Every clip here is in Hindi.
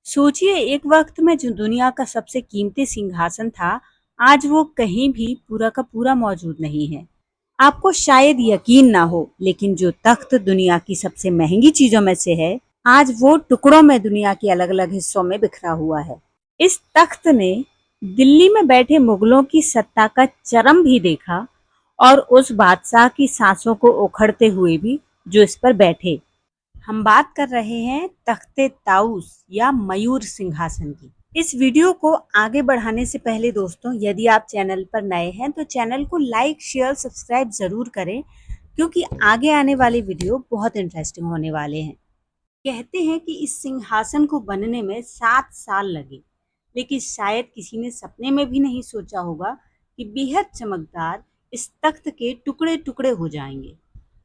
सोचिए एक वक्त में जो दुनिया का सबसे कीमती सिंहासन था, आज वो कहीं भी पूरा का पूरा मौजूद नहीं है। आपको शायद यकीन ना हो, लेकिन जो तख्त दुनिया की सबसे महंगी चीजों में से है, आज वो टुकड़ों में दुनिया के अलग-अलग हिस्सों में बिखरा हुआ है। इस तख्त ने दिल्ली में बैठे मुगलों की सत्ता का चरम भी देखा और उस बादशाह की सांसों को उखड़ते हुए भी जो इस पर बैठे। हम बात कर रहे हैं तख्ते ताउस या मयूर सिंहासन की। इस वीडियो को आगे बढ़ाने से पहले दोस्तों, यदि आप चैनल पर नए हैं तो चैनल को लाइक शेयर सब्सक्राइब जरूर करें, क्योंकि आगे आने वाले वीडियो बहुत इंटरेस्टिंग होने वाले हैं। कहते हैं कि इस सिंहासन को बनने में 7 साल लगे, लेकिन शायद किसी ने सपने में भी नहीं सोचा होगा कि बेहद चमकदार इस तख्त के टुकड़े टुकड़े हो जाएंगे।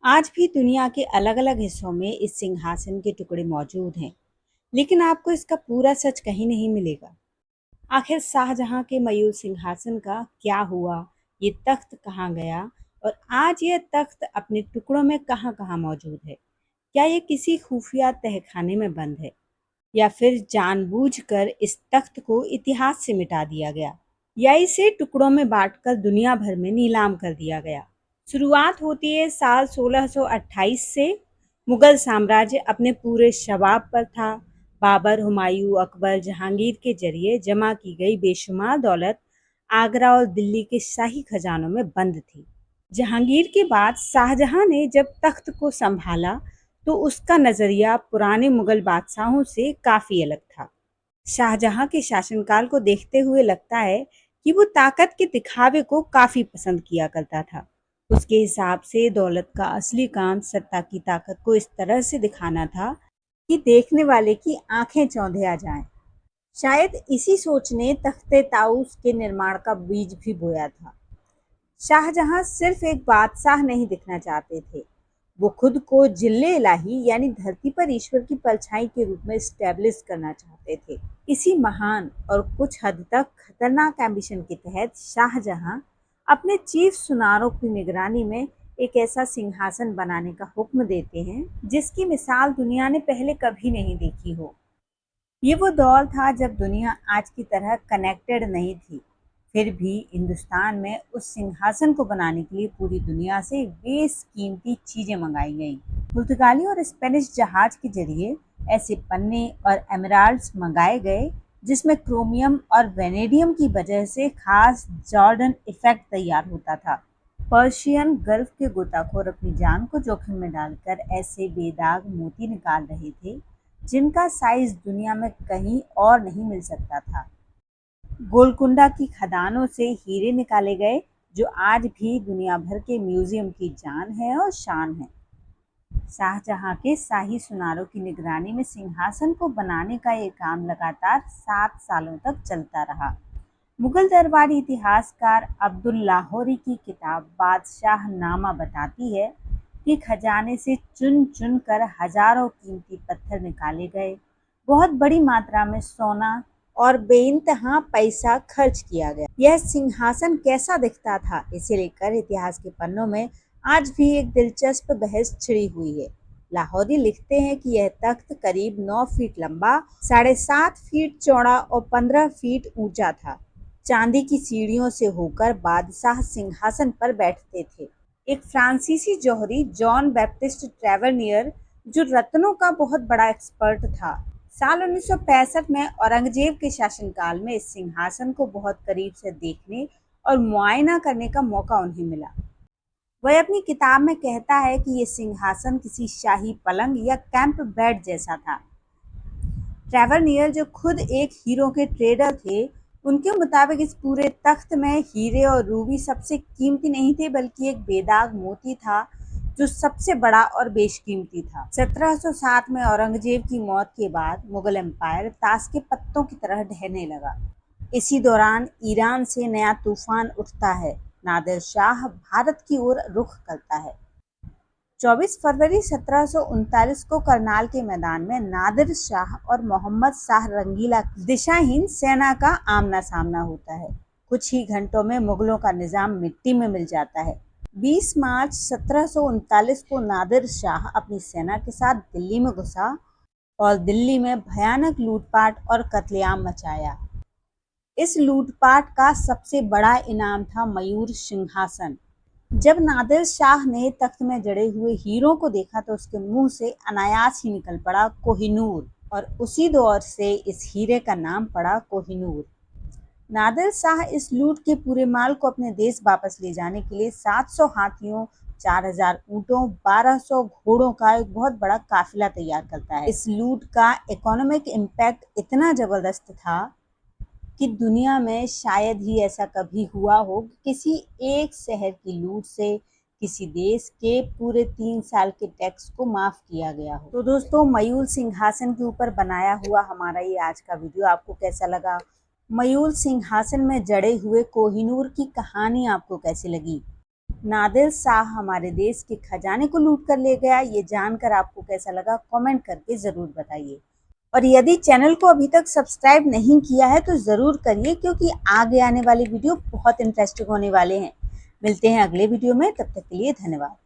आज भी दुनिया के अलग-अलग हिस्सों में इस सिंहासन के टुकड़े मौजूद हैं, लेकिन आपको इसका पूरा सच कहीं नहीं मिलेगा। आखिर शाहजहां के मयूर सिंहासन का क्या हुआ, ये तख्त कहाँ गया और आज ये तख्त अपने टुकड़ों में कहाँ-कहाँ मौजूद है? क्या ये किसी खुफिया तहखाने में बंद है या फिर जानबूझकर इस तख्त को इतिहास से मिटा दिया गया या इसे टुकड़ों में बांटकर दुनिया भर में नीलाम कर दिया गया? शुरुआत होती है साल 1628 से। मुगल साम्राज्य अपने पूरे शबाब पर था। बाबर, हुमायूं, अकबर, जहांगीर के जरिए जमा की गई बेशुमार दौलत आगरा और दिल्ली के शाही खजानों में बंद थी। जहांगीर के बाद शाहजहां ने जब तख्त को संभाला तो उसका नजरिया पुराने मुगल बादशाहों से काफी अलग था। शाहजहां के शासनकाल को देखते हुए लगता है कि वो ताकत के दिखावे को काफी पसंद किया करता था। उसके हिसाब से दौलत का असली काम सत्ता की ताकत को इस तरह से दिखाना था कि देखने वाले की आंखें चौंधे आ जाएं। शायद इसी सोच ने तख्ते ताउस के निर्माण का बीज भी बोया था। शाहजहां सिर्फ एक बादशाह नहीं दिखना चाहते थे, वो खुद को जिल्ले इलाही यानी धरती पर ईश्वर की परछाई के रूप में स्टैब्लिश करना चाहते थे। इसी महान और कुछ हद तक खतरनाक एम्बिशन के तहत शाहजहां अपने चीफ सुनारों की निगरानी में एक ऐसा सिंहासन बनाने का हुक्म देते हैं जिसकी मिसाल दुनिया ने पहले कभी नहीं देखी हो। ये वो दौर था जब दुनिया आज की तरह कनेक्टेड नहीं थी। फिर भी हिंदुस्तान में उस सिंहासन को बनाने के लिए पूरी दुनिया से बेशकीमती चीजें मंगाई गईं। पुर्तगाली और स्पेनिश जहाज के जरिए ऐसे पन्ने और एमराल्ड्स मंगाए गए जिसमें क्रोमियम और वेनेडियम की वजह से खास जॉर्डन इफेक्ट तैयार होता था। पर्शियन गल्फ के गोताखोर अपनी जान को जोखिम में डालकर ऐसे बेदाग मोती निकाल रहे थे जिनका साइज दुनिया में कहीं और नहीं मिल सकता था। गोलकुंडा की खदानों से हीरे निकाले गए जो आज भी दुनिया भर के म्यूजियम की जान है और शान है। शाहजहां के शाही सुनारों की निगरानी में सिंहासन को बनाने का ये काम लगातार 7 सालों तक चलता रहा। मुगल दरबारी इतिहासकार अब्दुल लाहौरी की किताब बादशाह नामा बताती है कि खजाने से चुन चुन कर हजारों कीमती पत्थर निकाले गए, बहुत बड़ी मात्रा में सोना और बेइंतहा पैसा खर्च किया गया। यह सिंहासन कैसा दिखता था, इसे लेकर इतिहास के पन्नों में आज भी एक दिलचस्प बहस छिड़ी हुई है। लाहौरी लिखते हैं कि यह तख्त करीब 9 फीट लंबा, 7.5 फीट चौड़ा और 15 फीट ऊंचा था। चांदी की सीढ़ियों से होकर बादशाह सिंहासन पर बैठते थे। एक फ्रांसीसी जौहरी जॉन बैप्टिस्ट ट्रेवरनियर, जो रत्नों का बहुत बड़ा एक्सपर्ट था, साल 1965 में औरंगजेब के शासनकाल में इस सिंहासन को बहुत करीब से देखने और मुआयना करने का मौका उन्हें मिला। वह अपनी किताब में कहता है कि ये सिंहासन किसी शाही पलंग या कैंप बेड जैसा था। ट्रेवरनियर, जो खुद एक हीरो के ट्रेडर थे, उनके मुताबिक इस पूरे तख्त में हीरे और रूबी सबसे कीमती नहीं थे, बल्कि एक बेदाग मोती था जो सबसे बड़ा और बेशकीमती था। 1707 में औरंगजेब की मौत के बाद मुगल एम्पायर ताश के पत्तों की तरह ढहने लगा। इसी दौरान ईरान से नया तूफान उठता है। नादिर शाह भारत की ओर रुख करता है। 24 फरवरी 1739 को करनाल के मैदान में नादिर शाह और मोहम्मद शाह रंगीला की दिशाहीन सेना का आमना सामना होता है। कुछ ही घंटों में मुगलों का निजाम मिट्टी में मिल जाता है। 20 मार्च 1739 को नादिर शाह अपनी सेना के साथ दिल्ली में घुसा और दिल्ली में भयानक लूटपाट और कत्लेआम मचाया। इस लूटपाट का सबसे बड़ा इनाम था मयूर सिंहासन। जब नादिर शाह ने तख्त में जड़े हुए हीरों को देखा तो उसके मुंह से अनायास ही निकल पड़ा कोहिनूर, और उसी दौर से इस हीरे का नाम पड़ा कोहिनूर। नादिर शाह इस लूट के पूरे माल को अपने देश वापस ले जाने के लिए 700 हाथियों, 4000 ऊँटों, 1200 घोड़ों का एक बहुत बड़ा काफिला तैयार करता है। इस लूट का इकोनॉमिक इम्पैक्ट इतना जबरदस्त था कि दुनिया में शायद ही ऐसा कभी हुआ हो कि किसी एक शहर की लूट से किसी देश के पूरे 3 साल के टैक्स को माफ किया गया हो। तो दोस्तों, मयूर सिंहासन के ऊपर बनाया हुआ हमारा ये आज का वीडियो आपको कैसा लगा? मयूर सिंहासन में जड़े हुए कोहिनूर की कहानी आपको कैसी लगी? नादिर शाह हमारे देश के खजाने को लूट कर ले गया, ये जानकर आपको कैसा लगा? कमेंट करके ज़रूर बताइए। और यदि चैनल को अभी तक सब्सक्राइब नहीं किया है तो ज़रूर करिए, क्योंकि आगे आने वाले वीडियो बहुत इंटरेस्टिंग होने वाले हैं। मिलते हैं अगले वीडियो में, तब तक के लिए धन्यवाद।